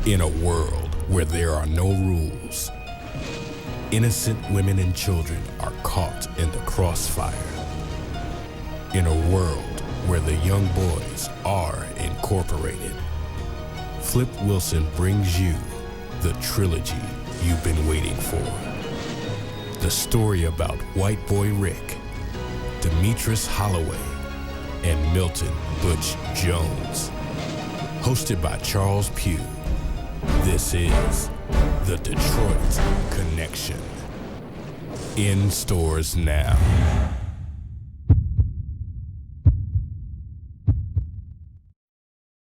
In a world where there are no rules, innocent women and children are caught in the crossfire. In a world where the young boys are incorporated, Flip Wilson brings you the trilogy you've been waiting for. The story about White Boy Rick, Demetrius Holloway, and Milton Butch Jones. Hosted by Charles Pugh, this is The Detroit Connection. In stores now.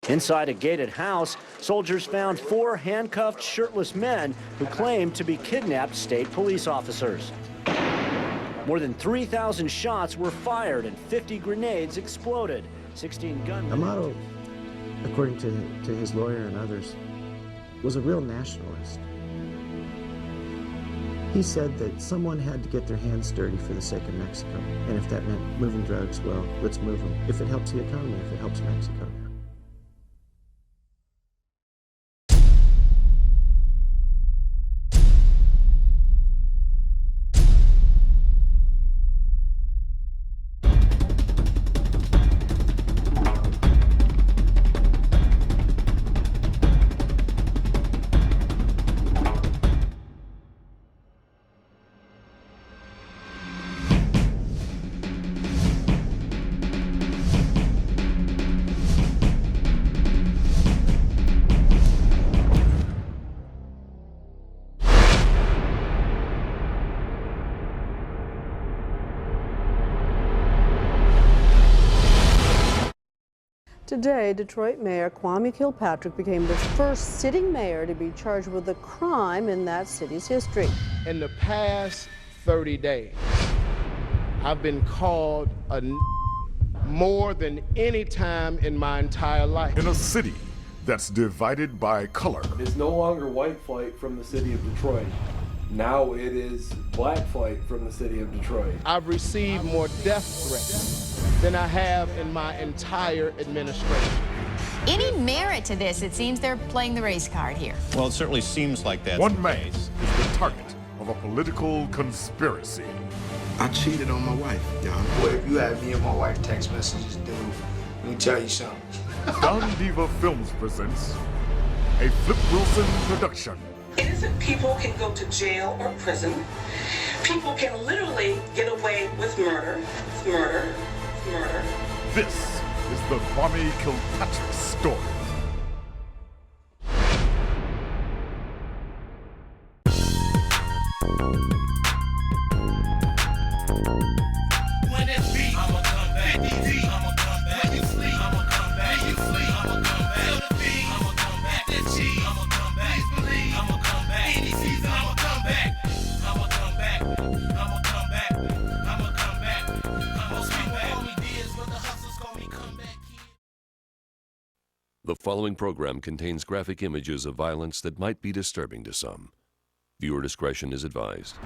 Inside a gated house, soldiers found 4 handcuffed, shirtless men who claimed to be kidnapped state police officers. More than 3,000 shots were fired and 50 grenades exploded. 16 gunmen. Amato, according to his lawyer and others, was a real nationalist. He said that someone had to get their hands dirty for the sake of Mexico. And if that meant moving drugs, well, let's move them. If it helps the economy, if it helps Mexico. Today, Detroit Mayor Kwame Kilpatrick became the first sitting mayor to be charged with a crime in that city's history. In the past 30 days, I've been called a more than any time in my entire life. In a city that's divided by color. It's no longer white flight from the city of Detroit. Now it is black flight from the city of Detroit. I've received more death threats than I have in my entire administration. Any merit to this? It seems they're playing the race card here. Well, it certainly seems like that. One man is the target of a political conspiracy. I cheated on my wife, y'all. Boy, if you had me and my wife text messages, dude, let me tell you something. Don Diva Films presents a Flip Wilson production. It isn't people can go to jail or prison. People can literally get away with murder. Murder. Murder. This is the Kwame Kilpatrick story. When it's beat, I'ma come back. I'ma come back. When you sleep, I'ma come back. You sleep, I'ma come back. Feel the beat, I'ma come back. That G, I'ma come back. Please believe, I'ma come back. Any season, I'ma come back. I'ma come back. I'ma come back. I'ma come back. Most people call me Diaz, but the hustlers call me come back. The following program contains graphic images of violence that might be disturbing to some. Viewer discretion is advised.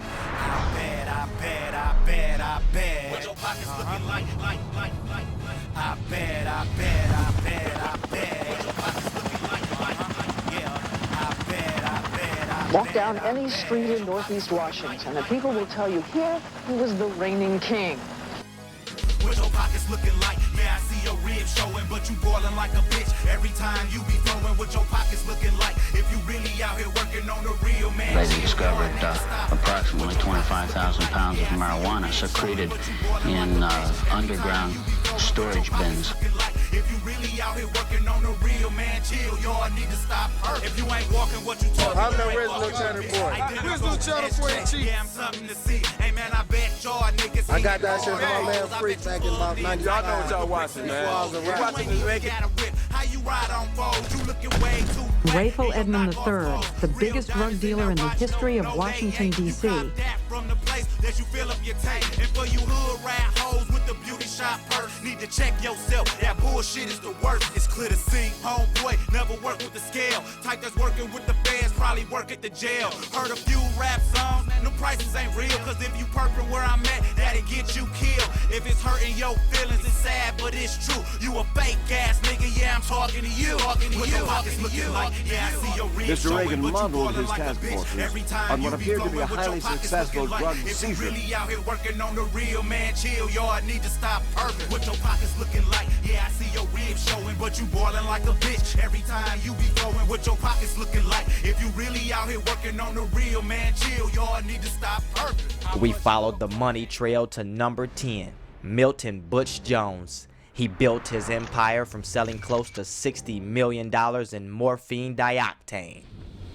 I bet. What your pockets looking like. I bet. What your pockets looking like. Yeah, I bet. Walk down any street in Northeast Washington, and people will tell you here he was the reigning king. What your pockets looking like. Yeah, I see your ribs showing, but you boiling like a bitch. Every time you be throwing, what your pockets looking like. If you really out here working on the real man. They discovered approximately 25,000 pounds of marijuana secreted in underground storage bins. If you really out here working on the real man, chill. Y'all need to stop hurt. If you ain't walking what you talking, I'm the original Cheddar Boy. Original Cheddar Boy in chief. Yeah, I'm something to see. Hey man, I bet y'all niggas. I got that shit from my man Freak back in about 90. Y'all know what y'all watching, man. We watching this record. How you ride on foes? You looking way too. Rayful Edmond III, the biggest drug dealer in the history of Washington, D.C. From the place that you fill up your tank. And for you hood rat hoes with the beauty shop purse, need to check yourself. That bullshit is the worst. It's clear to see. Homeboy never work with the scale. Type that's working with the feds probably work at the jail. Heard a few rap songs, the prices ain't real. Cause if you purping where I'm at, that'll get you killed. If it's hurting your feelings, it's sad, but it's true. You a fake ass nigga, yeah, I'm talking to you. Mr. Reagan modeled his task forces on what appeared to be a highly successful drug seizure. Out here working on the real man, chill, y'all need to stop purping. What your pockets looking like? Yeah, I see your ribs showing, but you boiling like a bitch every time you be flowing. What your pockets looking like? If you really out here working on the real man, chill, y'all need to stop purping. We followed the money trail to number 10, Milton Butch Jones. He built his empire from selling close to $60 million in morphine dioctane,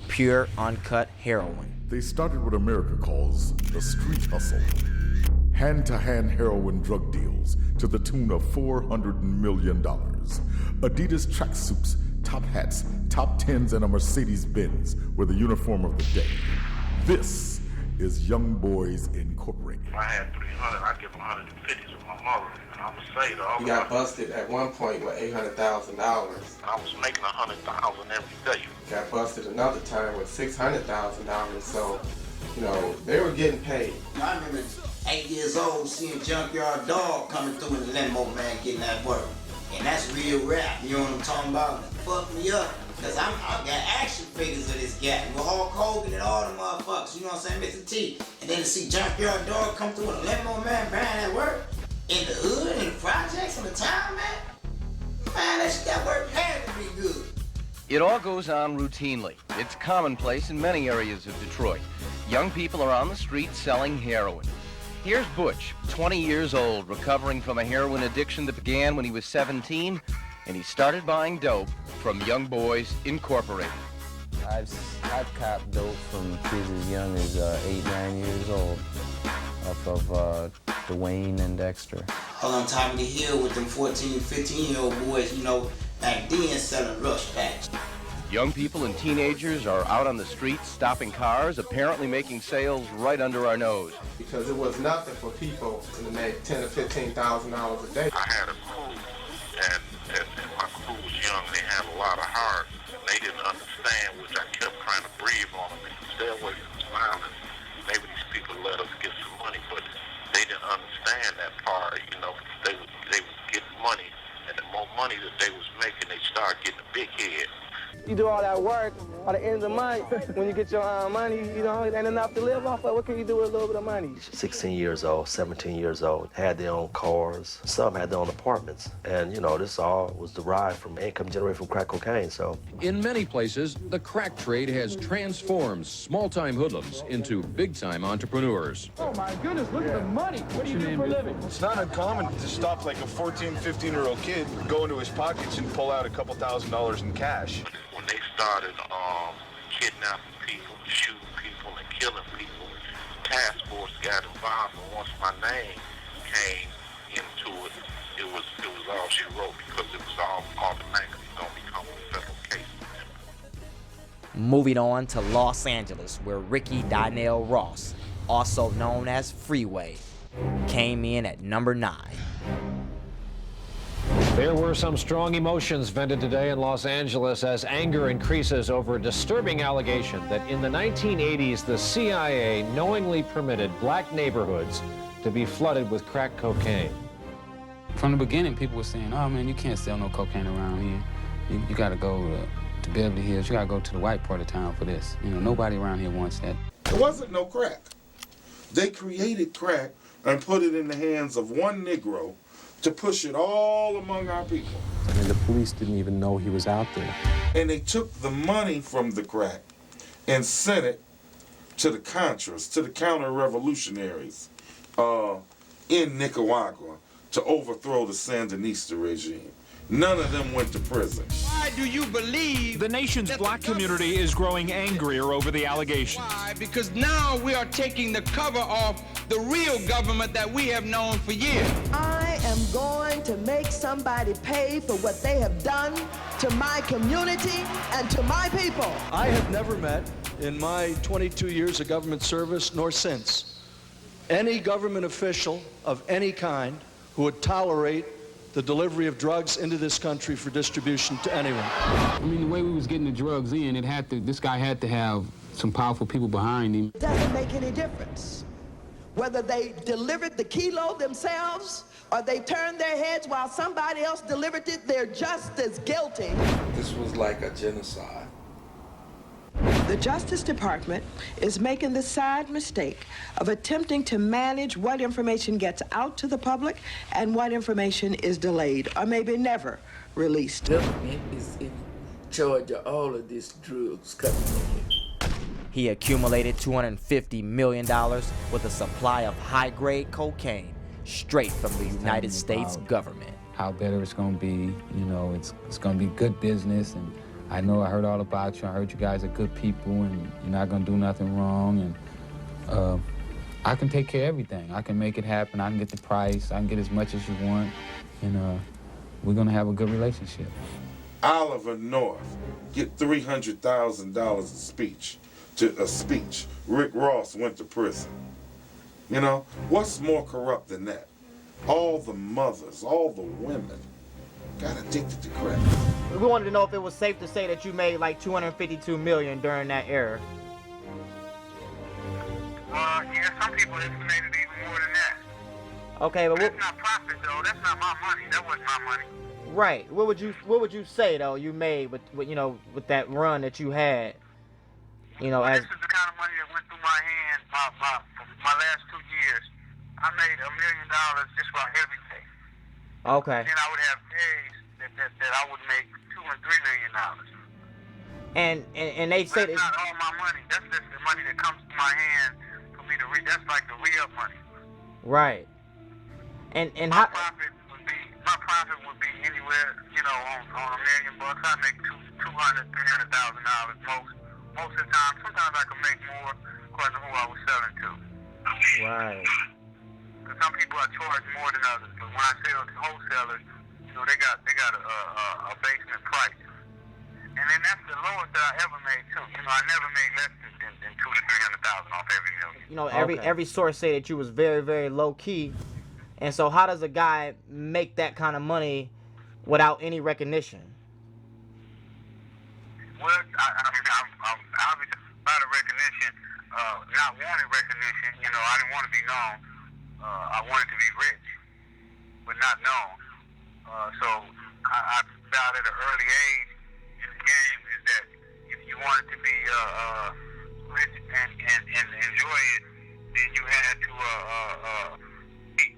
pure uncut heroin. They started what America calls the street hustle. Hand-to-hand heroin drug deals to the tune of $400 million. Adidas tracksuits, top hats, top tens, and a Mercedes-Benz were the uniform of the day. This is Young Boys Incorporated. If I had 300, I'd give 150 to my mother. And I'm gonna say though, he got busted at one point with $800,000. I was making $100,000 every day. Got busted another time with $600,000. So, you know, they were getting paid. I remember 8 years old seeing Junkyard Dog coming through in the limo, man, getting that work. And that's real rap, you know what I'm talking about? Fuck me up. Cause I got action figures of this guy. With Hulk Hogan and all the motherfuckers, you know what I'm saying, Mr. T. And then to see Junkyard Dog come through in a limo, man, buying that work. In the hood, in the projects, in the town, man. Man, that work had to be good. It all goes on routinely. It's commonplace in many areas of Detroit. Young people are on the street selling heroin. Here's Butch, 20 years old, recovering from a heroin addiction that began when he was 17, and he started buying dope from Young Boys Incorporated. I've copped dope from kids as young as 8, 9 years old, off of Dwayne and Dexter. All on top of the hill with them 14, 15-year-old boys, you know, back then selling rush packs. Young people and teenagers are out on the streets, stopping cars, apparently making sales right under our nose. Because it was nothing for people to make $10,000 to $15,000 a day. I had a crew, and my crew was young. They had a lot of heart. They didn't understand, which I kept trying to breathe on them. Stay away from violence. Maybe these people let us get some money, but they didn't understand that part. You know, they was getting money, and the more money that they was making, they started getting a big head. You do all that work, by the end of the month, when you get your money, you know, it ain't enough to live off of. What can you do with a little bit of money? 16 years old, 17 years old, had their own cars. Some had their own apartments. And, you know, this all was derived from income generated from crack cocaine, so. In many places, the crack trade has transformed small-time hoodlums into big-time entrepreneurs. Oh, my goodness, look at the money. What do you do for a living? It's not uncommon to stop like a 14, 15-year-old kid, go into his pockets and pull out a couple $1,000s in cash. When they started kidnapping people, shooting people, and killing people, task force got involved, and once my name came into it, it was all she wrote, because it was all automatically going to become a federal case. Moving on to Los Angeles, where Ricky Donnell Ross, also known as Freeway, came in at number 9. There were some strong emotions vented today in Los Angeles as anger increases over a disturbing allegation that in the 1980s, the CIA knowingly permitted black neighborhoods to be flooded with crack cocaine. From the beginning, people were saying, oh man, you can't sell no cocaine around here. You gotta go to Beverly Hills, you gotta go to the white part of town for this. You know, nobody around here wants that. There wasn't no crack. They created crack and put it in the hands of one Negro to push it all among our people. I mean, the police didn't even know he was out there. And they took the money from the crack and sent it to the Contras, to the counter-revolutionaries in Nicaragua to overthrow the Sandinista regime. None of them went to prison. Why do you believe the nation's black community is growing angrier over the allegations? Why? Because now we are taking the cover off the real government that we have known for years. I am going to make somebody pay for what they have done to my community and to my people. I have never met in my 22 years of government service, nor since, any government official of any kind who would tolerate the delivery of drugs into this country for distribution to anyone. I mean, the way we was getting the drugs in, this guy had to have some powerful people behind him. It doesn't make any difference. whether they delivered the kilo themselves or they turned their heads while somebody else delivered it, they're just as guilty. This was like a genocide. The Justice Department is making the sad mistake of attempting to manage what information gets out to the public and what information is delayed or maybe never released. The government is in charge of all of these drugs coming in. He accumulated $250 million with a supply of high-grade cocaine straight from the United States government. How better it's gonna be, you know, it's gonna be good business, and I know I heard all about you. I heard you guys are good people, and you're not gonna do nothing wrong, and I can take care of everything. I can make it happen. I can get the price. I can get as much as you want, and we're gonna have a good relationship. Oliver North get $300,000 a speech. Rick Ross went to prison. You know, what's more corrupt than that? All the mothers, all the women got addicted to crack. We wanted to know if it was safe to say that you made like $252 million during that era. Yeah, some people estimated even more than that. Okay, but that's not profit though. That's not my money. That wasn't my money. Right. What would you say though you made with you know, with that run that you had? You know, this is the kind of money that went through my hand my last 2 years. I made $1 million just about every day. Okay. Then I would have days that I would make $2 and $3 million. And they say that's not all my money. That's just the money that comes to my hand for me to read. That's like the re-up money. Right. And my profit would be anywhere, you know, on $1 million. I make $200,000, $300,000 most of the time. Sometimes I can make more according to who I was selling to. Right. Because some people I charge more than others, but when I sell to wholesalers, you know, they got a basement price. And then that's the lowest that I ever made too. You know, I never made less than $200,000 to $300,000 off every million. You know, every source say that you was very, very low key. And so how does a guy make that kind of money without any recognition? Well, I mean, I'm obviously out of recognition, not wanting recognition. You know, I didn't want to be known. I wanted to be rich, but not known. So I found at an early age in the game is that if you wanted to be rich and enjoy it, then you had to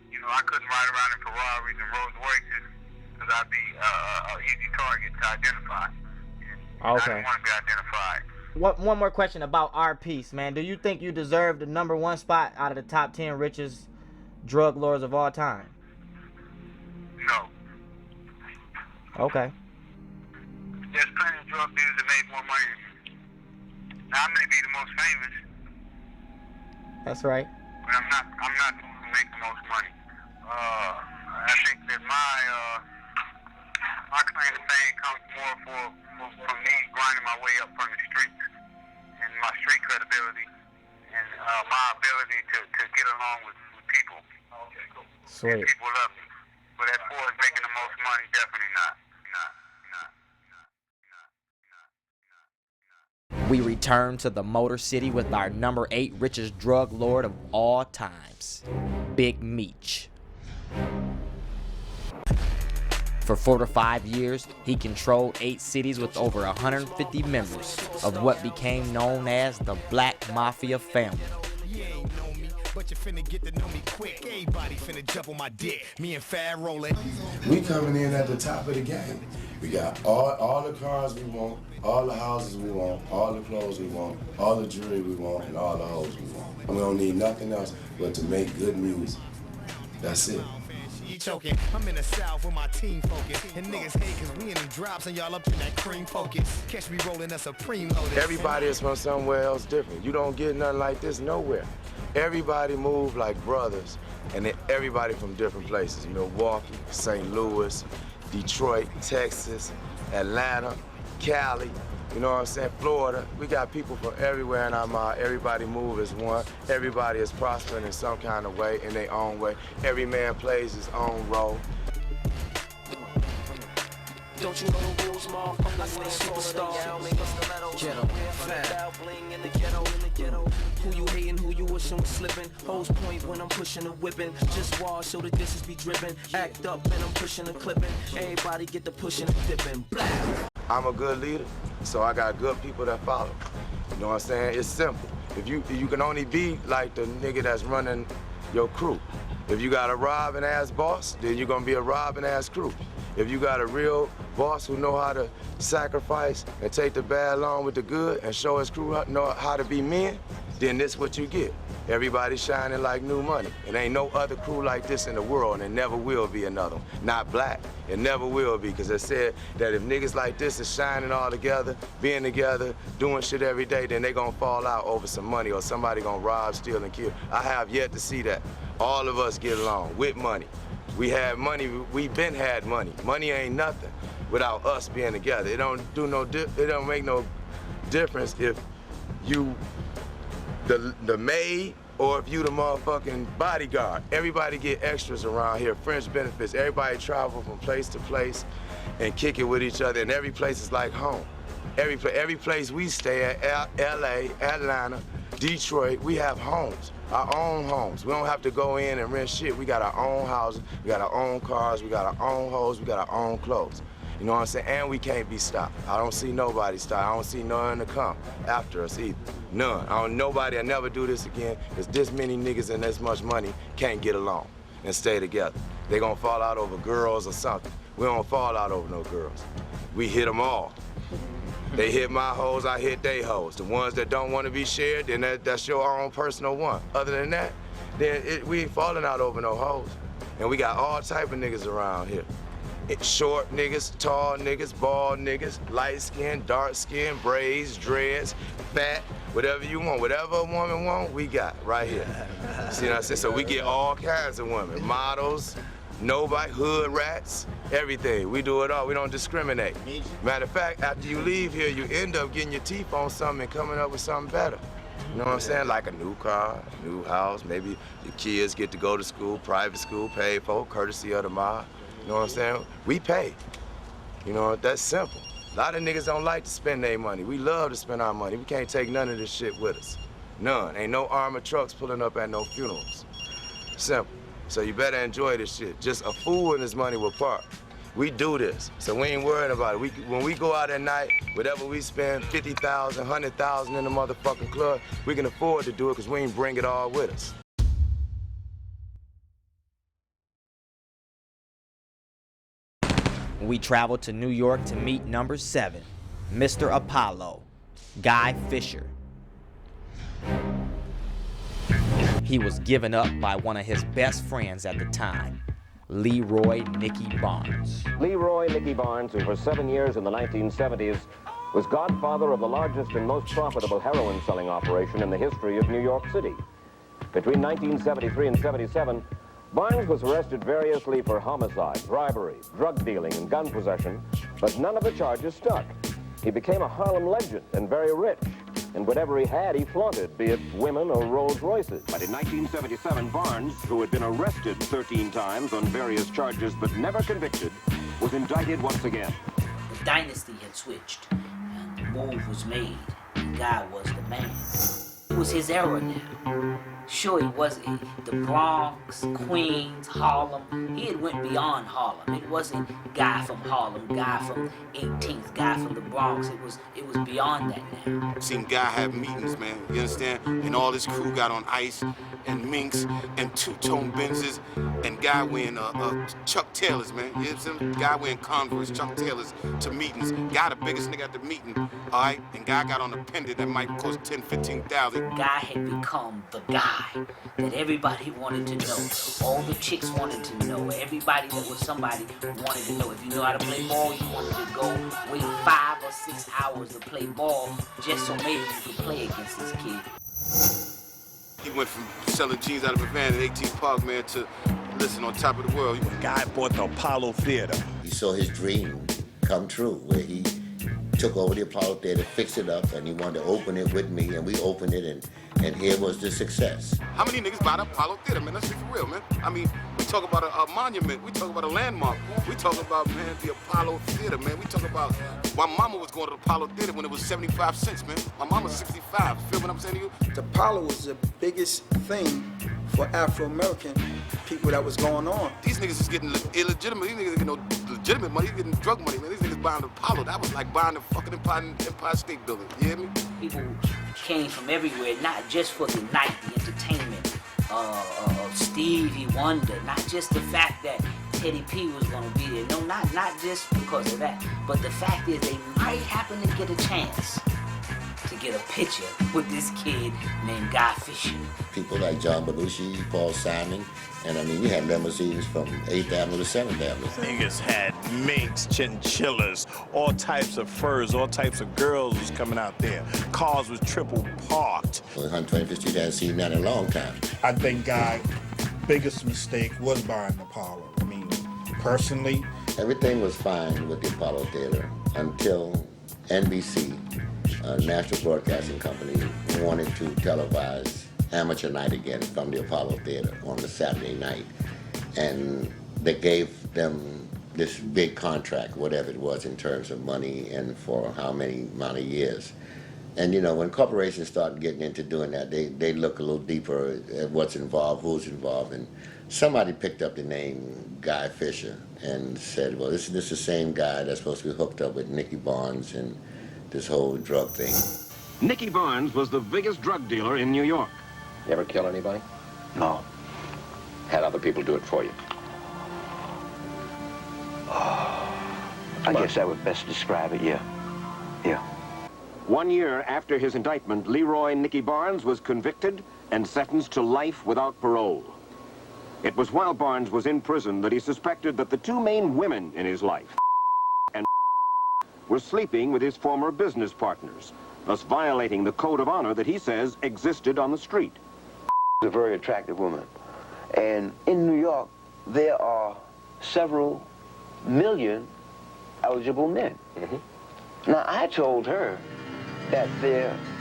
you know, I couldn't ride around in Ferraris and Rolls Royces because I'd be an easy target to identify. Okay. I didn't want to be identified. One more question about our piece, man. Do you think you deserve the #1 spot out of the top 10 richest drug lords of all time? No. Okay. There's plenty of drug dealers that make more money than you. Now I may be the most famous. That's right. But I'm not the one who makes the most money. I think that my claim to fame comes more from me grinding my way up from the streets and my street credibility and my ability to get along with people. Okay, cool. Sweet. And people love me. But as far as making the most money, definitely not. We return to the Motor City with our #8 richest drug lord of all times, Big Meech. For 4 to 5 years, he controlled 8 cities with over 150 members of what became known as the Black Mafia family. But you finna get to know me quick. Everybody finna jump on my dick. Me and Fad rolling. We coming in at the top of the game. We got all the cars we want, all the houses we want, all the clothes we want, all the jewelry we want, and all the hoes we want. And we don't need nothing else but to make good music. That's it. Choking. I'm in the South with my team focus. And niggas hate cause we in them drops and y'all up in that cream focus. Catch me rolling a Supreme loaded. Everybody is from somewhere else different. You don't get nothing like this nowhere. Everybody move like brothers, and then everybody from different places. Milwaukee, St. Louis, Detroit, Texas, Atlanta, Cali, you know what I'm saying, Florida. We got people from everywhere in our mind. Everybody move as one. Everybody is prospering in some kind of way, in their own way. Every man plays his own role. Don't you know the rules, motherfucker? We're superstars. Ghetto, fat. Who you hating, who you wishing was slipping? Hose point when I'm pushing a whipping. Just wash so the dishes be dripping. Act up and I'm pushing a clipping. Everybody get the pushing and dipping. I'm a good leader, so I got good people that follow. You know what I'm saying? It's simple. If you can only be like the nigga that's running your crew. If you got a robbing ass boss, then you're gonna be a robbing ass crew. If you got a real boss who know how to sacrifice and take the bad along with the good and show his crew know how to be men, then this what you get. Everybody shining like new money. And ain't no other crew like this in the world, and there never will be another one. Not black, it never will be, because it said that if niggas like this is shining all together, being together, doing shit every day, then they gonna fall out over some money or somebody gonna rob, steal, and kill. I have yet to see that. All of us get along with money. We had money, we been had money. Money ain't nothing without us being together. It don't make no difference if you the maid or if you the motherfucking bodyguard. Everybody get extras around here, fringe benefits. Everybody travel from place to place and kick it with each other, and every place is like home. Every place we stay at, LA, Atlanta, Detroit, we have homes, our own homes. We don't have to go in and rent shit. We got our own houses, we got our own cars, we got our own hoes, we got our own clothes. You know what I'm saying? And we can't be stopped. I don't see nobody stopped. I don't see none to come after us either. None. Nobody will never do this again, because this many niggas and this much money can't get along and stay together. They gonna fall out over girls or something. We don't fall out over no girls. We hit them all. They hit my hoes, I hit they hoes. The ones that don't want to be shared, then that's your own personal one. Other than that, then we ain't falling out over no hoes. And we got all type of niggas around here. Short niggas, tall niggas, bald niggas, light skin, dark skin, braids, dreads, fat, whatever you want. Whatever a woman want, we got right here. See what I'm saying? So we get all kinds of women. Models, nobody, hood rats, everything. We do it all. We don't discriminate. Matter of fact, after you leave here, you end up getting your teeth on something and coming up with something better. You know what I'm saying? Like a new car, new house, maybe your kids get to go to school, private school, paid for, courtesy of the mob. You know what I'm saying? We pay. You know, that's simple. A lot of niggas don't like to spend their money. We love to spend our money. We can't take none of this shit with us. None. Ain't no armored trucks pulling up at no funerals. Simple. So you better enjoy this shit. Just a fool and his money will park. We do this, so we ain't worried about it. When we go out at night, whatever we spend, 50,000, 100,000 in the motherfucking club, we can afford to do it because we ain't bring it all with us. We traveled to New York to meet number 7, Mr. Apollo, Guy Fisher. He was given up by one of his best friends at the time, Leroy Nicky Barnes. Leroy Nicky Barnes, who for 7 years in the 1970s was godfather of the largest and most profitable heroin selling operation in the history of New York City. Between 1973 and 77, Barnes was arrested variously for homicide, bribery, drug dealing, and gun possession, but none of the charges stuck. He became a Harlem legend and very rich, and whatever he had, he flaunted, be it women or Rolls Royces. But in 1977, Barnes, who had been arrested 13 times on various charges but never convicted, was indicted once again. The dynasty had switched, and the move was made. The guy was the man. It was his era now. Sure, he wasn't the Bronx, Queens, Harlem. He had went beyond Harlem. It wasn't guy from Harlem, guy from 18th, guy from the Bronx. It was beyond that now. Seen Guy have meetings, man. You understand? And all his crew got on ice and minks and two-tone Benzes and Guy wearing Chuck Taylors, man. You know what I'm saying? Guy wearing Converse, Chuck Taylors to meetings. Guy the biggest nigga at the meeting, all right? And Guy got on a pendant that might cost 10, 15,000. Guy had become the guy that everybody wanted to know. All the chicks wanted to know. Everybody that was somebody wanted to know. If you know how to play ball, you wanted to go wait 5 or 6 hours to play ball just so maybe you could play against this kid. He went from selling jeans out of a van at 18th Park, man, to, listen, on top of the world. Guy bought the Apollo Theater. He saw his dream come true, where he took over the Apollo Theater, fixed it up, and he wanted to open it with me, and we opened it, and here was the success. How many niggas buy the Apollo Theater, man? That's just for real, man. I mean, we talk about a monument. We talk about a landmark. We talk about, man, the Apollo Theater, man. We talk about my mama was going to the Apollo Theater when it was 75 cents, man. My mama's 65. Feel what I'm saying to you? The Apollo was the biggest thing for Afro-American people that was going on. These niggas is getting illegitimate. These niggas getting no legitimate money. They're getting drug money, man. These niggas buying the Apollo. That was like buying the fucking Empire State Building. You hear me? People came from everywhere, not just for the night, the entertainment of Stevie Wonder, not just the fact that Teddy P was gonna be there. No, not just because of that, but the fact is they might happen to get a chance to get a picture with this kid named Guy Fisher. People like John Belushi, Paul Simon, and I mean, you had limousines from 8th Avenue to 7th Avenue. Niggas had minks, chinchillas, all types of furs, all types of girls was coming out there. Cars was triple parked. 125th Street, I hadn't seen that in a long time. I think Guy's biggest mistake was buying the Apollo. I mean, personally, everything was fine with the Apollo Theater until NBC, National Broadcasting Company, wanted to televise Amateur Night again from the Apollo Theater on the Saturday night. And they gave them this big contract, whatever it was in terms of money and for how many amount of years. And you know, when corporations start getting into doing that, they look a little deeper at what's involved, who's involved. And somebody picked up the name Guy Fisher and said, well, this is the same guy that's supposed to be hooked up with Nicky Barnes and this whole drug thing. Nicky Barnes was the biggest drug dealer in New York. You ever kill anybody? No. Had other people do it for you? I guess I would best describe it, yeah. Yeah. 1 year after his indictment, Leroy Nicky Barnes was convicted and sentenced to life without parole. It was while Barnes was in prison that he suspected that the two main women in his life and were sleeping with his former business partners, thus violating the code of honor that he says existed on the street. A very attractive woman. And in New York, there are several million eligible men. Now, I told her that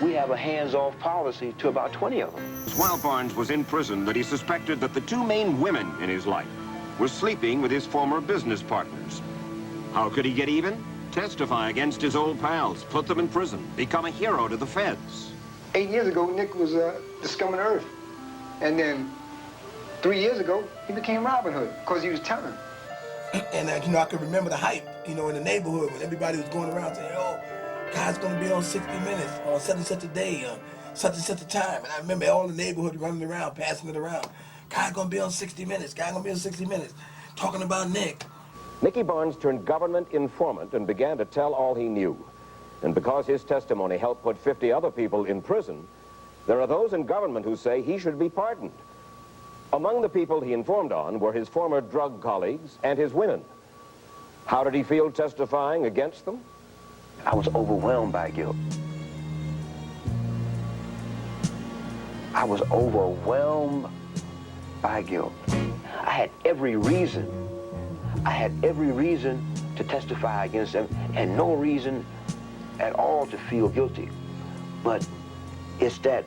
we have a hands-off policy to about 20 of them. It was while Barnes was in prison that he suspected that the two main women in his life were sleeping with his former business partners. How could he get even? Testify against his old pals, put them in prison, become a hero to the feds. 8 years ago, Nick was the scum of the earth. And then 3 years ago, he became Robin Hood because he was telling. And you know, I can remember the hype, you know, in the neighborhood when everybody was going around saying, oh, Guy's gonna be on 60 Minutes on such and such a day, such and such a time. And I remember all the neighborhood running around, passing it around. Guy's gonna be on 60 Minutes, Guy's gonna be on 60 Minutes, talking about Nick. Nicky Barnes turned government informant and began to tell all he knew. And because his testimony helped put 50 other people in prison, there are those in government who say he should be pardoned. Among the people he informed on were his former drug colleagues and his women. How did he feel testifying against them? I was overwhelmed by guilt. I was overwhelmed by guilt. I had every reason to testify against them and no reason at all to feel guilty. But it's that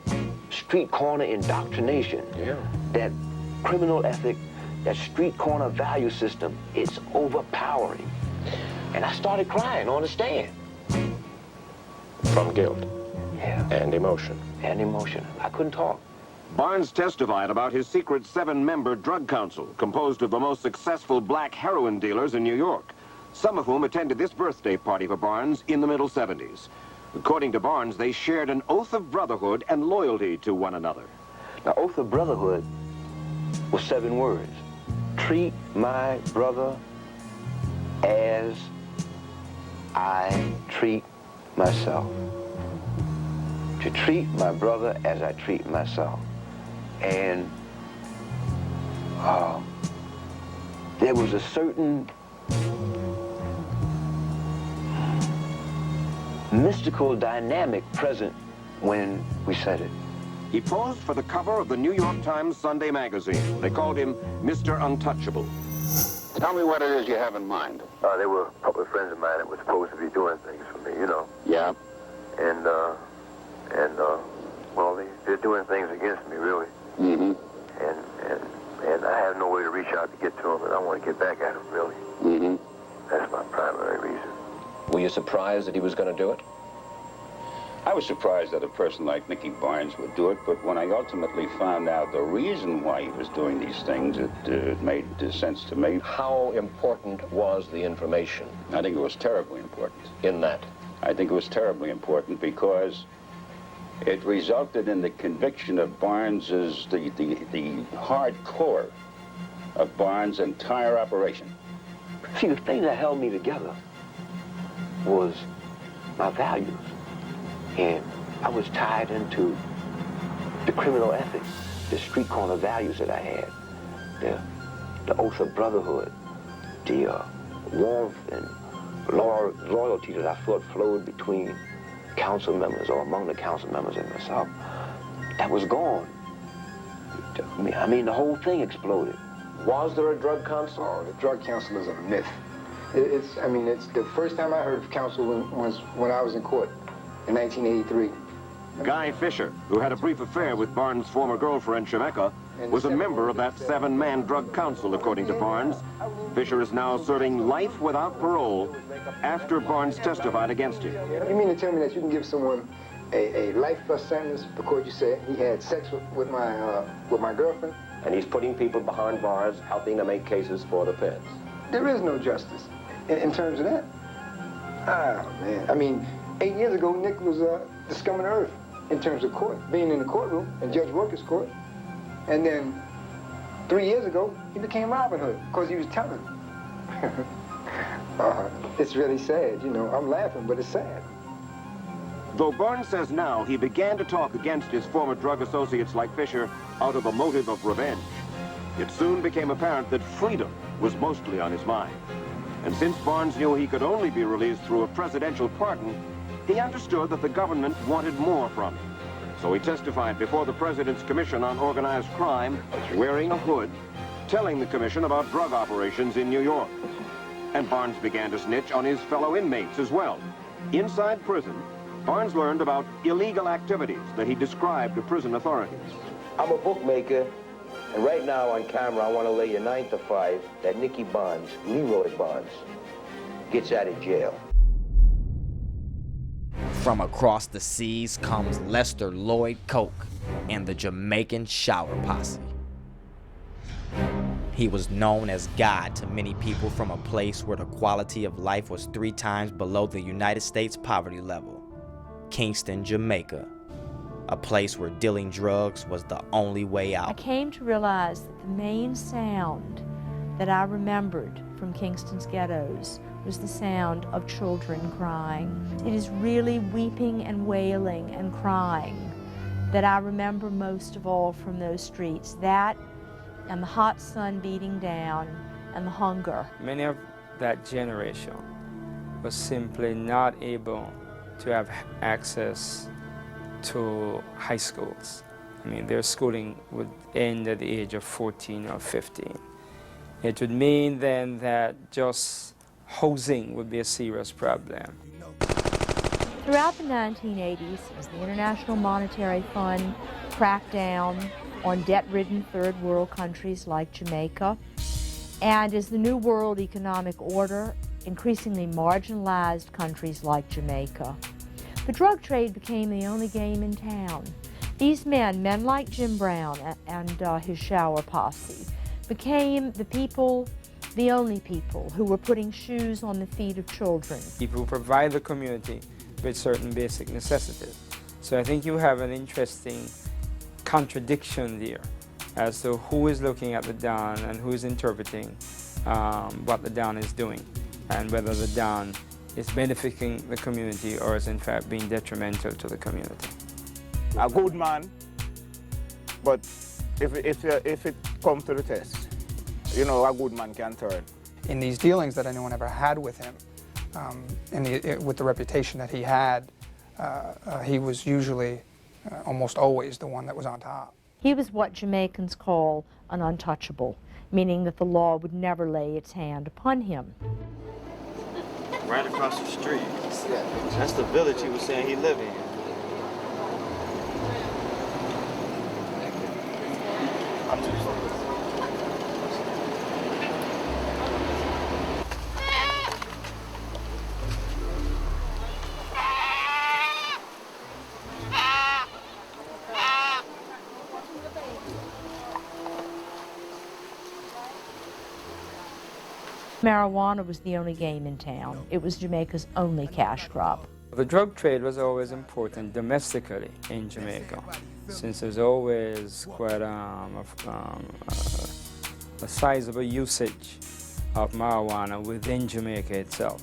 street corner indoctrination, that criminal ethic, that street corner value system, it's overpowering. And I started crying on the stand. From guilt. Yeah. And emotion. And emotion. I couldn't talk. Barnes testified about his secret 7-member drug council composed of the most successful black heroin dealers in New York, some of whom attended this birthday party for Barnes in the middle 70s. According to Barnes, they shared an oath of brotherhood and loyalty to one another. Now, oath of brotherhood was 7 words. Treat my brother as I treat myself. To treat my brother as I treat myself. And there was a certain mystical dynamic present when we said it. He posed for the cover of the New York Times Sunday magazine. They called him Mr. Untouchable. Tell me what it is you have in mind. They were a couple of friends of mine that were supposed to be doing things for me, you know. Yeah. And well, they're doing things against me, really. Mm-hmm. And I have no way to reach out to get to them, and I want to get back at them, really. Mm-hmm. That's my primary reason. Were you surprised that he was going to do it? I was surprised that a person like Nicky Barnes would do it, but when I ultimately found out the reason why he was doing these things, it made sense to me. How important was the information? I think it was terribly important. In that? I think it was terribly important because it resulted in the conviction of Barnes as the hard core of Barnes' entire operation. See, the thing that held me together was my values. And I was tied into the criminal ethics, the street corner values that I had, the oath of brotherhood, the warmth and loyalty that I thought flowed between council members or among the council members and myself. That was gone. I mean, the whole thing exploded. Was there a drug council? Oh, the drug council is a myth. It's the first time I heard of council was when I was in court. In 1983. Guy Fisher, who had a brief affair with Barnes' former girlfriend, Shemeka, was a member of that 7-man drug council, according to Barnes. Fisher is now serving life without parole after Barnes testified against him. You mean to tell me that you can give someone a life plus sentence because you said he had sex with my girlfriend? And he's putting people behind bars, helping to make cases for the feds. There is no justice in terms of that. Oh, man. I mean, 8 years ago, Nick was the scum of the earth in terms of court, being in the courtroom in Judge Worker's court. And then 3 years ago, he became Robin Hood because he was telling. It's really sad, you know. I'm laughing, but it's sad. Though Barnes says now he began to talk against his former drug associates like Fisher out of a motive of revenge, it soon became apparent that freedom was mostly on his mind. And since Barnes knew he could only be released through a presidential pardon, he understood that the government wanted more from him. So he testified before the President's Commission on Organized Crime, wearing a hood, telling the commission about drug operations in New York. And Barnes began to snitch on his fellow inmates as well. Inside prison, Barnes learned about illegal activities that he described to prison authorities. I'm a bookmaker, and right now on camera I want to lay you 9 to 5 that Nicky Barnes, Leroy Barnes, gets out of jail. From across the seas comes Lester Lloyd Coke and the Jamaican Shower Posse. He was known as God to many people from a place where the quality of life was 3 times below the United States poverty level, Kingston, Jamaica, a place where dealing drugs was the only way out. I came to realize that the main sound that I remembered from Kingston's ghettos was the sound of children crying. It is really weeping and wailing and crying that I remember most of all from those streets. That and the hot sun beating down and the hunger. Many of that generation was simply not able to have access to high schools. I mean, their schooling would end at the age of 14 or 15. It would mean then that just housing would be a serious problem. Throughout the 1980s, as the International Monetary Fund cracked down on debt-ridden third world countries like Jamaica, and as the New World Economic Order increasingly marginalized countries like Jamaica, the drug trade became the only game in town. These men like Jim Brown and his shower posse, became the people, the only people, who were putting shoes on the feet of children. People who provide the community with certain basic necessities. So I think you have an interesting contradiction there as to who is looking at the Don and who is interpreting what the Don is doing, and whether the Don is benefiting the community or is in fact being detrimental to the community. A good man, but if it comes to the test, you know, a good man can turn. In these dealings that anyone ever had with him, with the reputation that he had, he was usually, almost always, the one that was on top. He was what Jamaicans call an untouchable, meaning that the law would never lay its hand upon him. Right across the street. That's the village he was saying he lived in. Marijuana was the only game in town. It was Jamaica's only cash crop. The drug trade was always important domestically in Jamaica, since there's always quite a sizable usage of marijuana within Jamaica itself.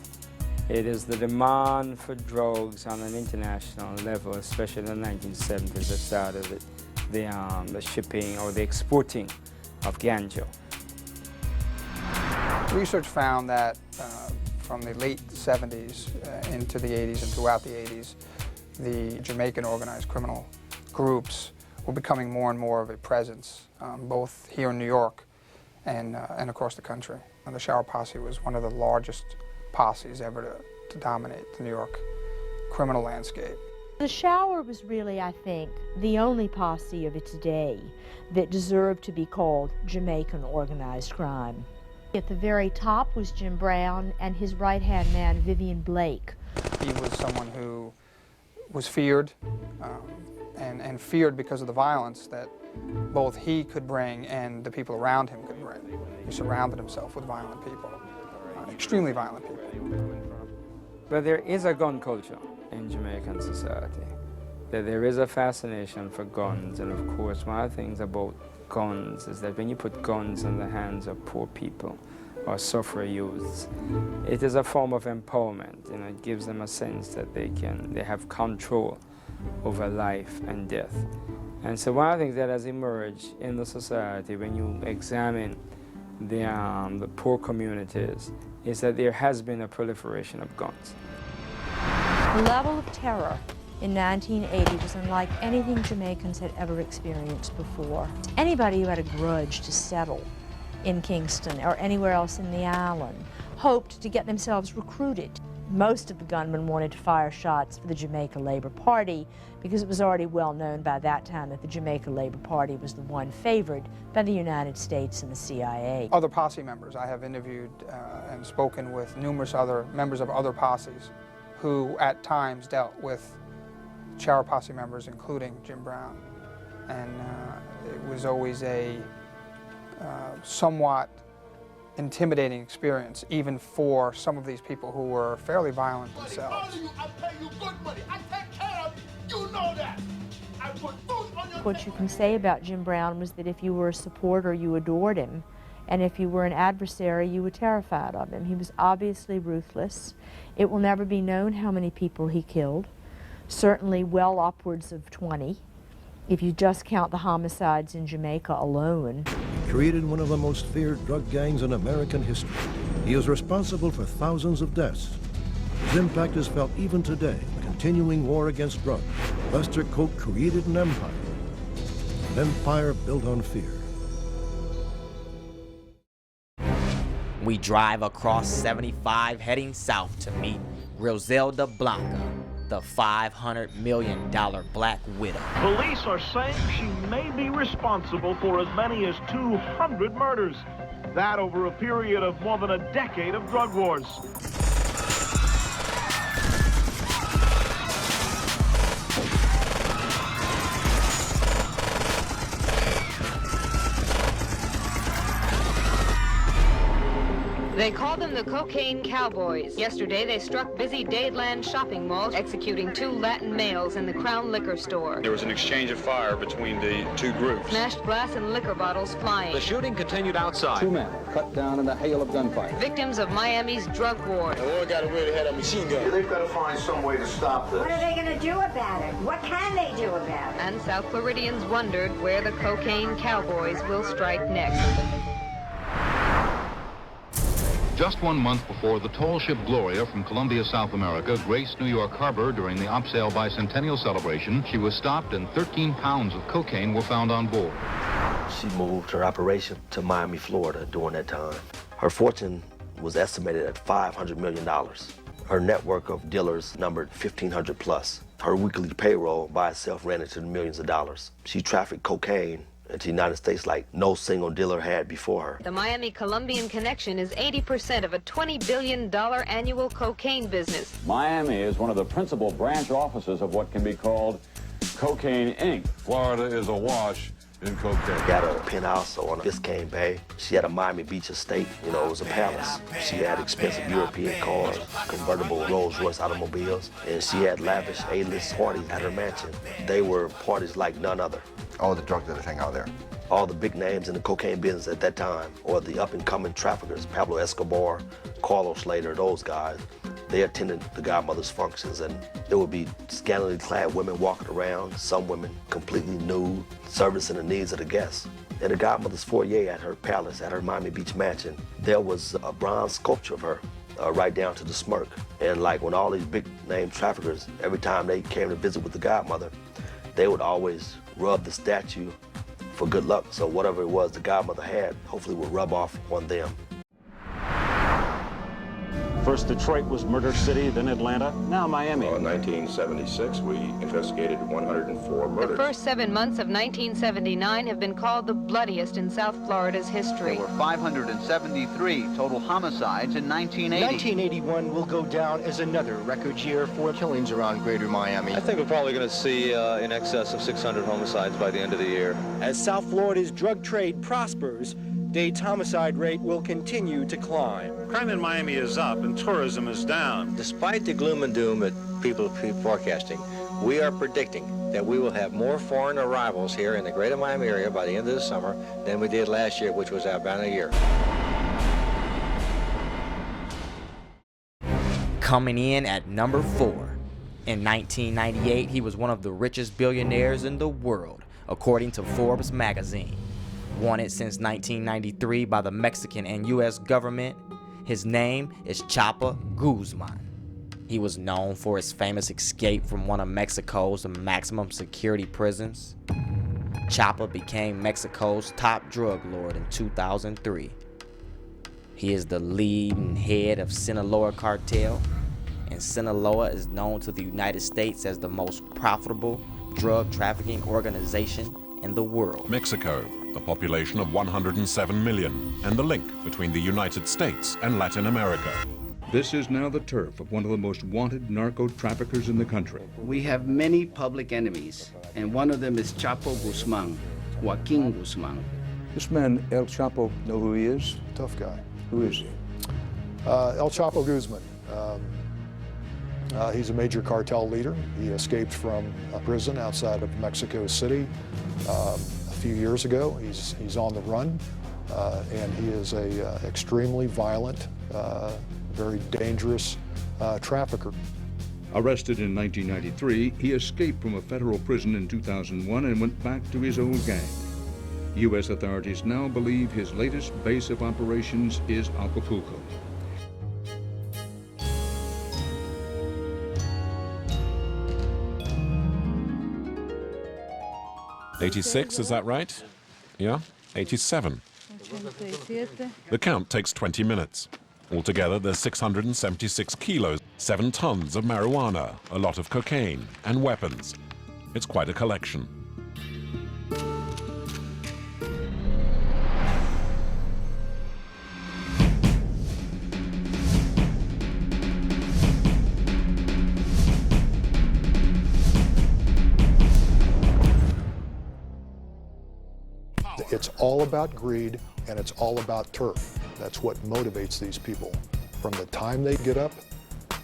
It is the demand for drugs on an international level, especially in the 1970s, that started the shipping or the exporting of ganja. Research found that from the late 70s into the 80s and throughout the 80s, the Jamaican organized criminal groups were becoming more and more of a presence, both here in New York and across the country. And the Shower Posse was one of the largest posses ever to dominate the New York criminal landscape. The Shower was really, I think, the only posse of its day that deserved to be called Jamaican organized crime. At the very top was Jim Brown and his right-hand man, Vivian Blake. He was someone who was feared, and feared because of the violence that both he could bring and the people around him could bring. He surrounded himself with violent people, extremely violent people. But there is a gun culture in Jamaican society. There is a fascination for guns, and of course one of the things about guns is that when you put guns in the hands of poor people or sufferer youths, it is a form of empowerment. You know, it gives them a sense that they have control over life and death. And so one of the things that has emerged in the society when you examine the poor communities is that there has been a proliferation of guns. The level of terror in 1980 was unlike anything Jamaicans had ever experienced before. Anybody who had a grudge to settle in Kingston or anywhere else in the island hoped to get themselves recruited. Most of the gunmen wanted to fire shots for the Jamaica Labor Party because it was already well known by that time that the Jamaica Labor Party was the one favored by the United States and the CIA. Other posse members, I have interviewed and spoken with numerous other members of other posses who at times dealt with Shower Posse members, including Jim Brown. And it was always a somewhat intimidating experience, even for some of these people who were fairly violent themselves. I pay you good money. I take care of you. You know that. I put food on your What you can say about Jim Brown was that if you were a supporter, you adored him, and if you were an adversary, you were terrified of him. He was obviously ruthless. It will never be known how many people he killed. Certainly well upwards of 20, if you just count the homicides in Jamaica alone. He created one of the most feared drug gangs in American history. He is responsible for thousands of deaths. His impact is felt even today in the continuing war against drugs. Lester Coke created an empire built on fear. We drive across 75 heading south to meet Griselda Blanca, the $500 million Black Widow. Police are saying she may be responsible for as many as 200 murders. That over a period of more than a decade of drug wars. They call them the Cocaine Cowboys. Yesterday, they struck busy Dadeland shopping malls, executing 2 Latin males in the Crown Liquor Store. There was an exchange of fire between the two groups. Smashed glass and liquor bottles flying. The shooting continued outside. 2 men cut down in a hail of gunfire. Victims of Miami's drug war. The war got really had a machine gun. They've got to find some way to stop this. What are they going to do about it? What can they do about it? And South Floridians wondered where the Cocaine Cowboys will strike next. Just 1 month before the tall ship Gloria from Columbia, South America, graced New York Harbor during the Opsail bicentennial celebration, she was stopped and 13 pounds of cocaine were found on board. She moved her operation to Miami, Florida during that time. Her fortune was estimated at $500 million. Her network of dealers numbered 1,500 plus. Her weekly payroll by itself ran into the millions of dollars. She trafficked cocaine into the United States like no single dealer had before her. The Miami Colombian connection is 80% of a $20 billion annual cocaine business. Miami is one of the principal branch offices of what can be called Cocaine Inc. Florida is awash in cocaine. Got a penthouse on Biscayne Bay. She had a Miami Beach estate. You know, it was a palace. She had expensive European cars, convertible Rolls-Royce automobiles, and she had lavish A-list parties at her mansion. They were parties like none other. All the drug dealers hang out there. All the big names in the cocaine business at that time, or the up-and-coming traffickers, Pablo Escobar, Carlos Slater, those guys, they attended the godmother's functions, and there would be scantily clad women walking around, some women completely nude, servicing the needs of the guests. In the godmother's foyer at her palace, at her Miami Beach mansion, there was a bronze sculpture of her, right down to the smirk. And like when all these big name traffickers, every time they came to visit with the godmother, they would always rub the statue for good luck. So whatever it was the godmother had, hopefully would rub off on them. First Detroit was Murder City, then Atlanta, now Miami. In 1976, we investigated 104 murders. The first 7 months of 1979 have been called the bloodiest in South Florida's history. There were 573 total homicides in 1980. 1981 will go down as another record year for killings around Greater Miami. I think we're probably going to see in excess of 600 homicides by the end of the year. As South Florida's drug trade prospers, Dade's homicide rate will continue to climb. Crime in Miami is up and tourism is down. Despite the gloom and doom that people are forecasting, we are predicting that we will have more foreign arrivals here in the greater Miami area by the end of the summer than we did last year, which was our banner year. Coming in at number 4. In 1998, he was one of the richest billionaires in the world, according to Forbes magazine. Wanted since 1993 by the Mexican and U.S. government, his name is Chapo Guzman. He was known for his famous escape from one of Mexico's maximum security prisons. Chapo became Mexico's top drug lord in 2003. He is the lead and head of Sinaloa cartel, and Sinaloa is known to the United States as the most profitable drug trafficking organization in the world. Mexico, a population of 107 million, and the link between the United States and Latin America. This is now the turf of one of the most wanted narco traffickers in the country. We have many public enemies, and one of them is Chapo Guzman, Joaquin Guzman. This man, El Chapo, know who he is? Tough guy. Who is he? El Chapo Guzman. He's a major cartel leader. He escaped from a prison outside of Mexico City a few years ago. He's on the run, and he is a extremely violent, very dangerous trafficker. Arrested in 1993, he escaped from a federal prison in 2001 and went back to his old gang. U.S. authorities now believe his latest base of operations is Acapulco. '86, is that right? Yeah, 87. The count takes 20 minutes. Altogether, there's 676 kilos, 7 tons of marijuana, a lot of cocaine, and weapons. It's quite a collection. It's all about greed, and it's all about turf. That's what motivates these people. From the time they get up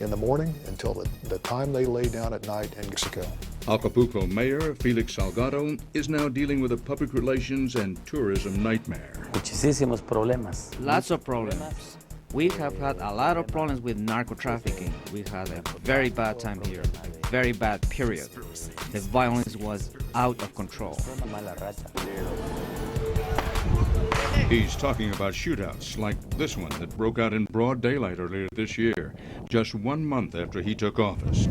in the morning until the time they lay down at night in Mexico. Acapulco Mayor Felix Salgado is now dealing with a public relations and tourism nightmare. Muchísimos problemas. Lots of problems. We have had a lot of problems with narco trafficking. We had a very bad time here, a very bad period. The violence was out of control. He's talking about shootouts like this one that broke out in broad daylight earlier this year, just 1 month after he took office.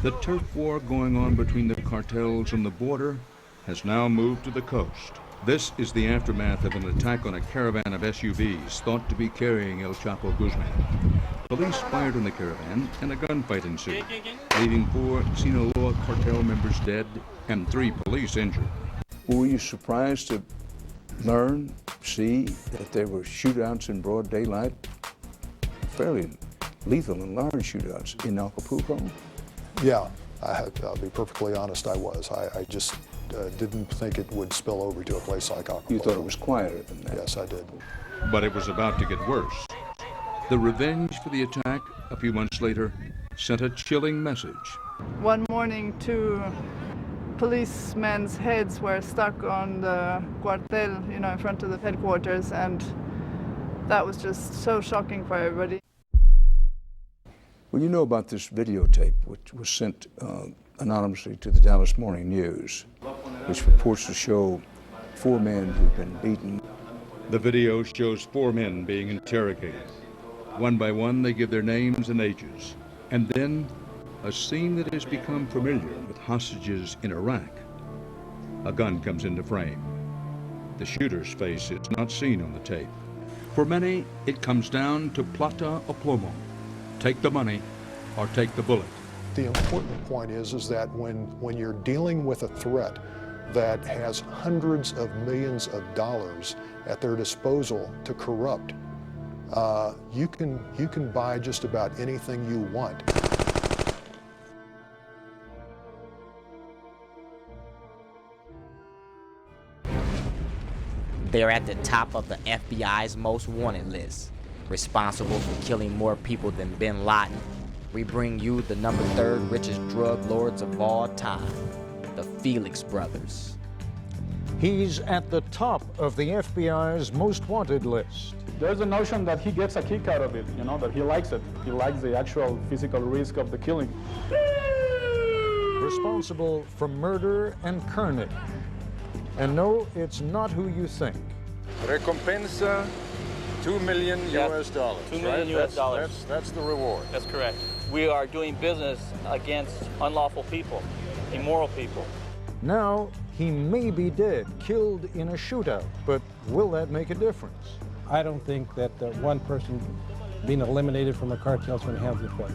The turf war going on between the cartels on the border has now moved to the coast. This is the aftermath of an attack on a caravan of SUVs thought to be carrying El Chapo Guzman. Police fired on the caravan and a gunfight ensued, leaving 4 Sinaloa cartel members dead and 3 police injured. Were you surprised to learn, see that there were shootouts in broad daylight? Fairly lethal and large shootouts in Acapulco? Yeah, I'll be perfectly honest, I was. I just didn't think it would spill over to a place like Acapulco. You thought it was quieter than that? Yes, I did. But it was about to get worse. The revenge for the attack a few months later sent a chilling message. One morning, 2 policemen's heads were stuck on the cuartel, in front of the headquarters, and that was just so shocking for everybody. Well, you know about this videotape, which was sent anonymously to the Dallas Morning News, which purports to show 4 men who've been beaten. The video shows 4 men being interrogated. One by one, they give their names and ages. And then, a scene that has become familiar with hostages in Iraq. A gun comes into frame. The shooter's face is not seen on the tape. For many, it comes down to plata o plomo. Take the money or take the bullet. The important point is that when you're dealing with a threat that has hundreds of millions of dollars at their disposal to corrupt, you can buy just about anything you want. They're at the top of the FBI's most wanted list, responsible for killing more people than bin Laden. We bring you the number 3rd richest drug lords of all time, the Felix brothers. He's at the top of the FBI's most wanted list. There's a notion that he gets a kick out of it, that he likes it. He likes the actual physical risk of the killing. Responsible for murder and carnage. And no, it's not who you think. Recompensa, $2 million US dollars. $2 million US dollars. That's the reward. That's correct. We are doing business against unlawful people, immoral people. Now, he may be dead, killed in a shootout, but will that make a difference? I don't think that one person being eliminated from a cartel is going to have the effect.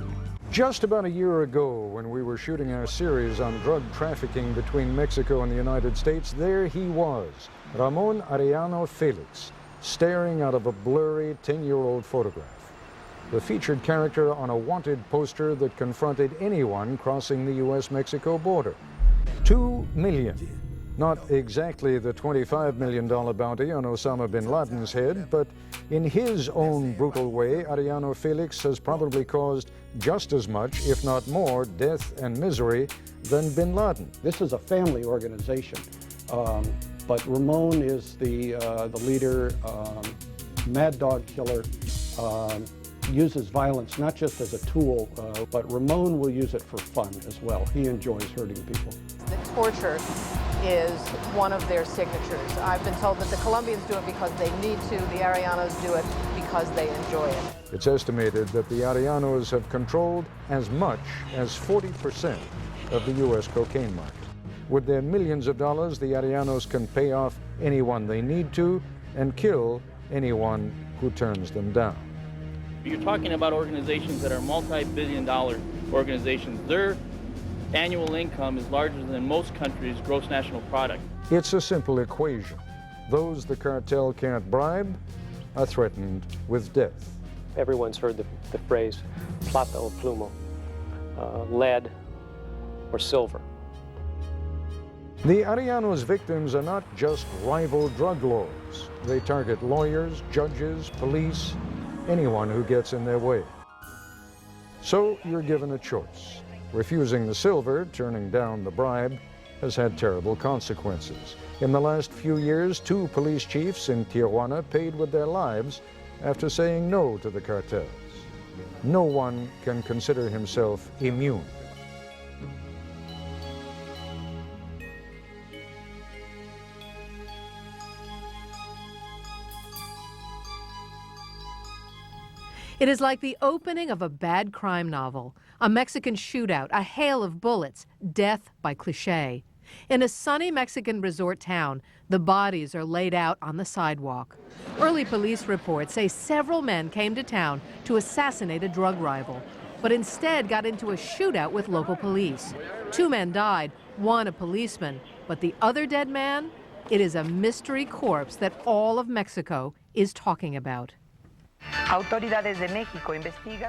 Just about a year ago, when we were shooting our series on drug trafficking between Mexico and the United States, there he was, Ramon Arellano Felix, staring out of a blurry 10-year-old photograph. The featured character on a wanted poster that confronted anyone crossing the U.S.-Mexico border. $2 million. Not exactly the $25 million bounty on Osama bin Laden's head, but in his own brutal way, Arellano Felix has probably caused just as much, if not more, death and misery than bin Laden. This is a family organization, but Ramon is the leader, mad dog killer, uses violence not just as a tool, but Ramon will use it for fun as well. He enjoys hurting people. The torture is one of their signatures. I've been told that the Colombians do it because they need to, the Arellanos do it because they enjoy it. It's estimated that the Arellanos have controlled as much as 40% of the U.S. cocaine market. With their millions of dollars, the Arellanos can pay off anyone they need to and kill anyone who turns them down. You're talking about organizations that are multi-billion-dollar organizations. Their annual income is larger than most countries' gross national product. It's a simple equation. Those the cartel can't bribe are threatened with death. Everyone's heard the phrase plata o plomo, lead or silver. The Arellanos' victims are not just rival drug lords. They target lawyers, judges, police, anyone who gets in their way. So you're given a choice. Refusing the silver, turning down the bribe, has had terrible consequences. In the last few years, 2 police chiefs in Tijuana paid with their lives after saying no to the cartels. No one can consider himself immune. It is like the opening of a bad crime novel. A Mexican shootout, a hail of bullets, death by cliché. In a sunny Mexican resort town, the bodies are laid out on the sidewalk. Early police reports say several men came to town to assassinate a drug rival, but instead got into a shootout with local police. 2 men died, one a policeman, but the other dead man? It is a mystery corpse that all of Mexico is talking about.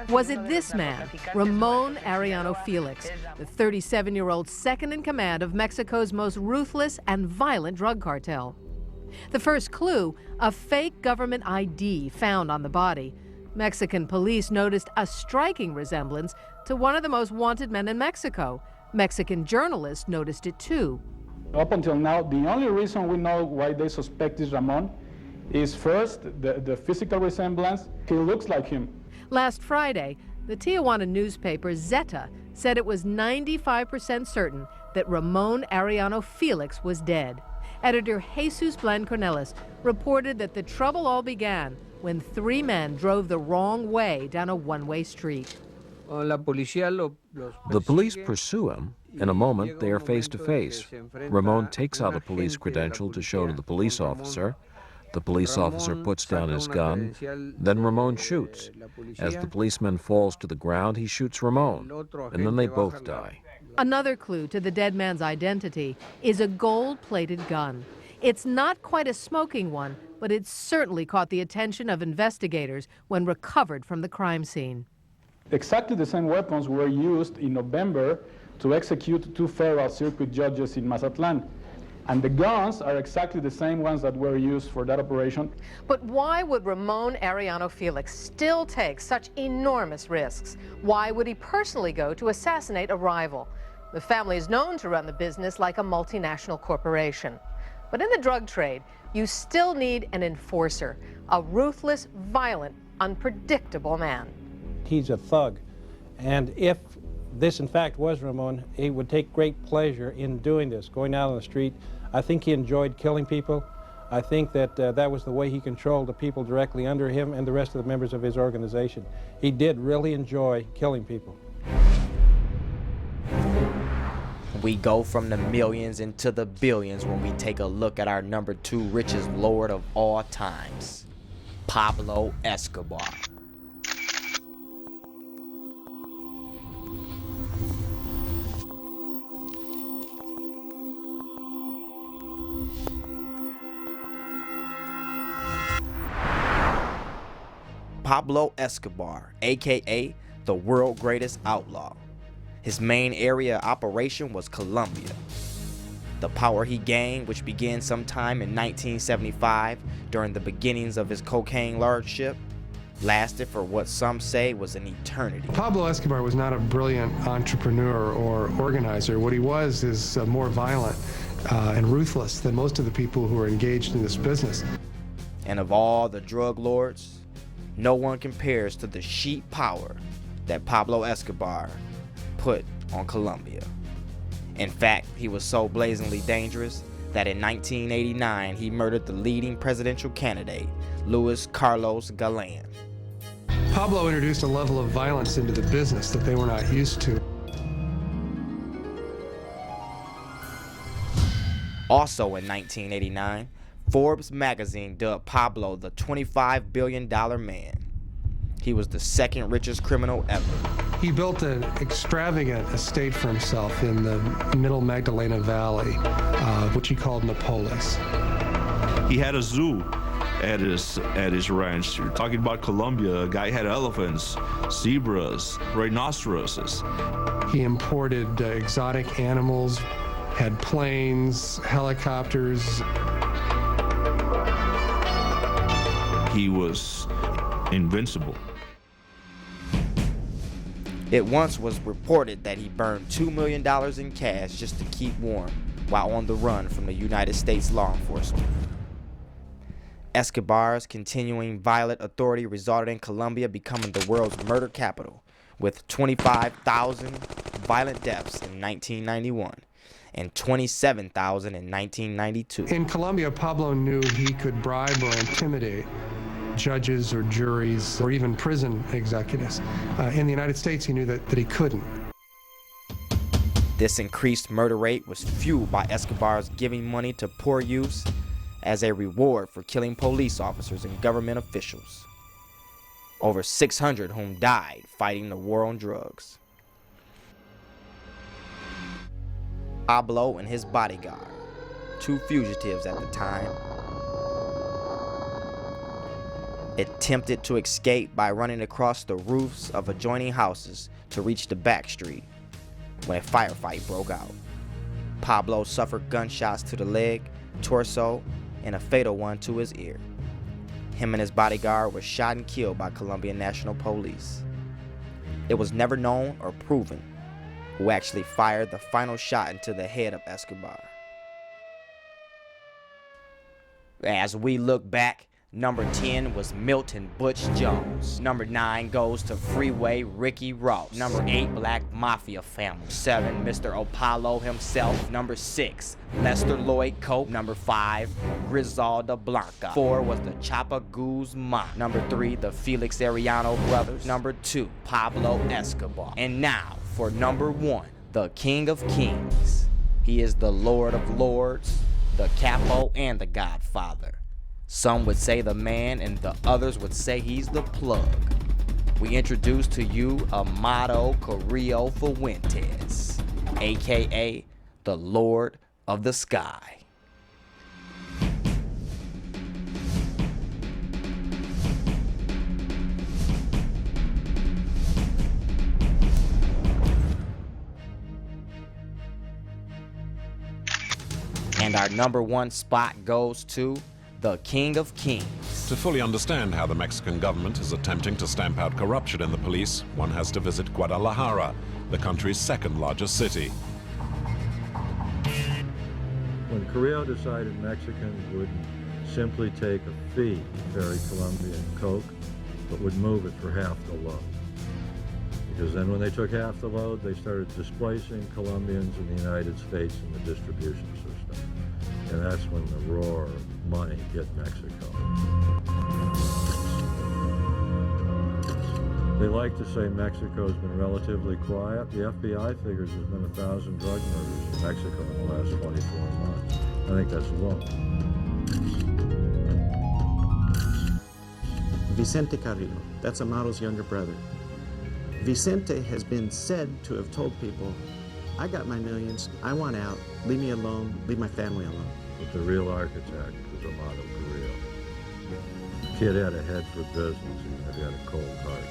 Was it this man, Ramon Arellano Felix, the 37-year-old second in command of Mexico's most ruthless and violent drug cartel? The first clue, a fake government ID found on the body. Mexican police noticed a striking resemblance to one of the most wanted men in Mexico. Mexican journalists noticed it too. Up until now, the only reason we know why they suspect is Ramon is first, the physical resemblance. He looks like him. Last Friday, the Tijuana newspaper Zeta said it was 95% certain that Ramon Arellano Felix was dead. Editor Jesus Blancornelis reported that the trouble all began when 3 men drove the wrong way down a one-way street. The police pursue him. In a moment, they are face to face. Ramon takes out a police credential to show to the police officer. The police officer puts down his gun. Then Ramon shoots. As the policeman falls to the ground, he shoots Ramon, and then they both die. Another clue to the dead man's identity is a gold-plated gun. It's not quite a smoking one, but it certainly caught the attention of investigators when recovered from the crime scene. Exactly the same weapons were used in November to execute 2 federal circuit judges in Mazatlan. And the guns are exactly the same ones that were used for that operation. But why would Ramon Arellano Felix still take such enormous risks? Why would he personally go to assassinate a rival? The family is known to run the business like a multinational corporation. But in the drug trade, you still need an enforcer, a ruthless, violent, unpredictable man. He's a thug, and if this in fact was Ramon, he would take great pleasure in doing this, going out on the street. I think he enjoyed killing people. I think that that was the way he controlled the people directly under him and the rest of the members of his organization. He did really enjoy killing people. We go from the millions into the billions when we take a look at our number 2 richest lord of all times, Pablo Escobar. Pablo Escobar, aka the world's greatest outlaw. His main area of operation was Colombia. The power he gained, which began sometime in 1975 during the beginnings of his cocaine lordship, lasted for what some say was an eternity. Pablo Escobar was not a brilliant entrepreneur or organizer. What he was is more violent and ruthless than most of the people who are engaged in this business. And of all the drug lords, no one compares to the sheep power that Pablo Escobar put on Colombia. In fact, he was so blazingly dangerous that in 1989 he murdered the leading presidential candidate, Luis Carlos Galán. Pablo introduced a level of violence into the business that they were not used to. Also in 1989, Forbes magazine dubbed Pablo the $25 billion man. He was the second richest criminal ever. He built an extravagant estate for himself in the middle Magdalena Valley, which he called Napolis. He had a zoo at his ranch. You're talking about Colombia, a guy had elephants, zebras, rhinoceroses. He imported exotic animals, had planes, helicopters. He was invincible. It once was reported that he burned $2 million in cash just to keep warm while on the run from the United States law enforcement. Escobar's continuing violent authority resulted in Colombia becoming the world's murder capital, with 25,000 violent deaths in 1991 and 27,000 in 1992. In Colombia, Pablo knew he could bribe or intimidate judges or juries or even prison executives. In the United States, he knew that he couldn't. This increased murder rate was fueled by Escobar's giving money to poor youths as a reward for killing police officers and government officials. Over 600 whom died fighting the war on drugs. Pablo and his bodyguard, two fugitives at the time, attempted to escape by running across the roofs of adjoining houses to reach the back street when a firefight broke out. Pablo suffered gunshots to the leg, torso, and a fatal one to his ear. Him and his bodyguard were shot and killed by Colombian National Police. It was never known or proven who actually fired the final shot into the head of Escobar. As we look back, number 10 was Milton Butch Jones. Number 9 goes to Freeway Ricky Ross. Number 8, Black Mafia Family. 7, Mr. Opalo himself. Number 6, Lester Lloyd Cope. Number 5, Griselda Blanca. 4 was the Chapa Guzman. Number 3, the Felix Arellano brothers. Number 2, Pablo Escobar. And now for number 1, the King of Kings. He is the Lord of Lords, the Capo, and the Godfather. Some would say the man, and the others would say he's the plug. We introduce to you Amado Carrillo Fuentes, aka the Lord of the Sky. And our number 1 spot goes to the King of Kings. To fully understand how the Mexican government is attempting to stamp out corruption in the police, one has to visit Guadalajara, the country's second largest city. When Carrillo decided Mexicans would simply take a fee to carry Colombian coke, but would move it for half the load. Because then when they took half the load, they started displacing Colombians in the United States in the distribution system. And that's when the roar of money hit Mexico. They like to say Mexico's been relatively quiet. The FBI figures there's been 1,000 drug murders in Mexico in the last 24 months. I think that's low. Vicente Carrillo, that's Amado's younger brother. Vicente has been said to have told people, I got my millions, I want out, leave me alone, leave my family alone. But the real architect was Amado Carrillo. The kid had a head for business, even if he had a cold heart.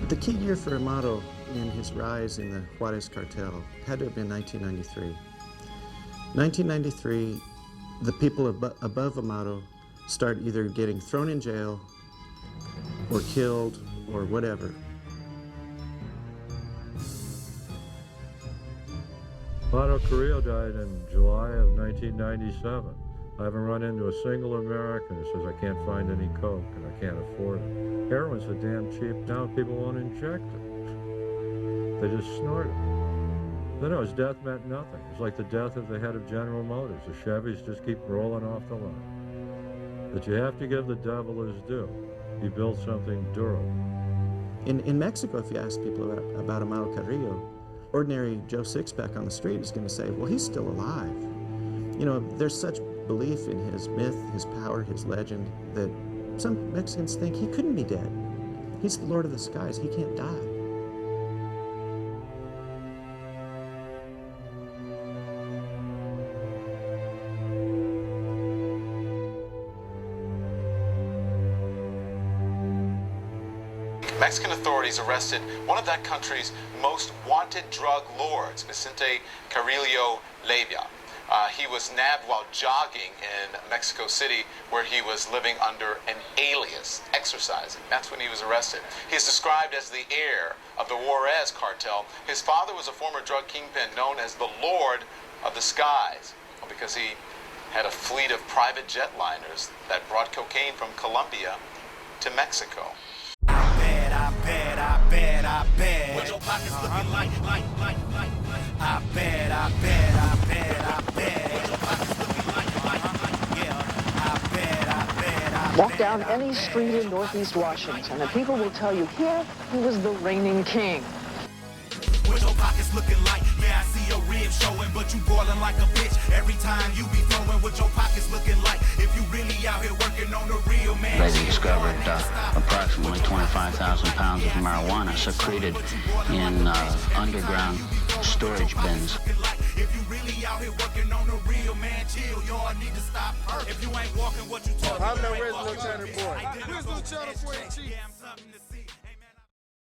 The key year for Amado in his rise in the Juarez cartel had to have been 1993. 1993, the people above Amado start either getting thrown in jail or killed or whatever. Amado Carrillo died in July of 1997. I haven't run into a single American who says I can't find any coke and I can't afford it. Heroin's so damn cheap now people won't inject it. They just snort it. No, his death meant nothing. It's like the death of the head of General Motors. The Chevys just keep rolling off the line. But you have to give the devil his due. He built something durable. In Mexico, if you ask people about Amado Carrillo, ordinary Joe Sixpack on the street is going to say, well, he's still alive. You know, there's such belief in his myth, his power, his legend, that some Mexicans think he couldn't be dead. He's the Lord of the Skies. He can't die. Mexican authorities arrested one of that country's most wanted drug lords, Vicente Carrillo Leyva. He was nabbed while jogging in Mexico City, where he was living under an alias, exercising. That's when he was arrested. He is described as the heir of the Juarez cartel. His father was a former drug kingpin known as the Lord of the Skies, because he had a fleet of private jetliners that brought cocaine from Colombia to Mexico. I bet. What your pockets looking like. I bet. What your pockets looking like. Yeah. I bet. down any street in Northeast Washington, and people will tell you here he was the reigning king. What your pockets looking like? Yeah, I see your ribs showing, but you boiling like a bitch every time you be throwing. What your pockets looking like? If you really out here working on the real man. They discovered approximately 25,000 pounds of marijuana secreted in underground storage bins. If you really out here working on the real man, chill, y'all need to stop her. If you ain't walking what you talking, I'm the original Cheddar Boy. Original Cheddar Boy, Chief.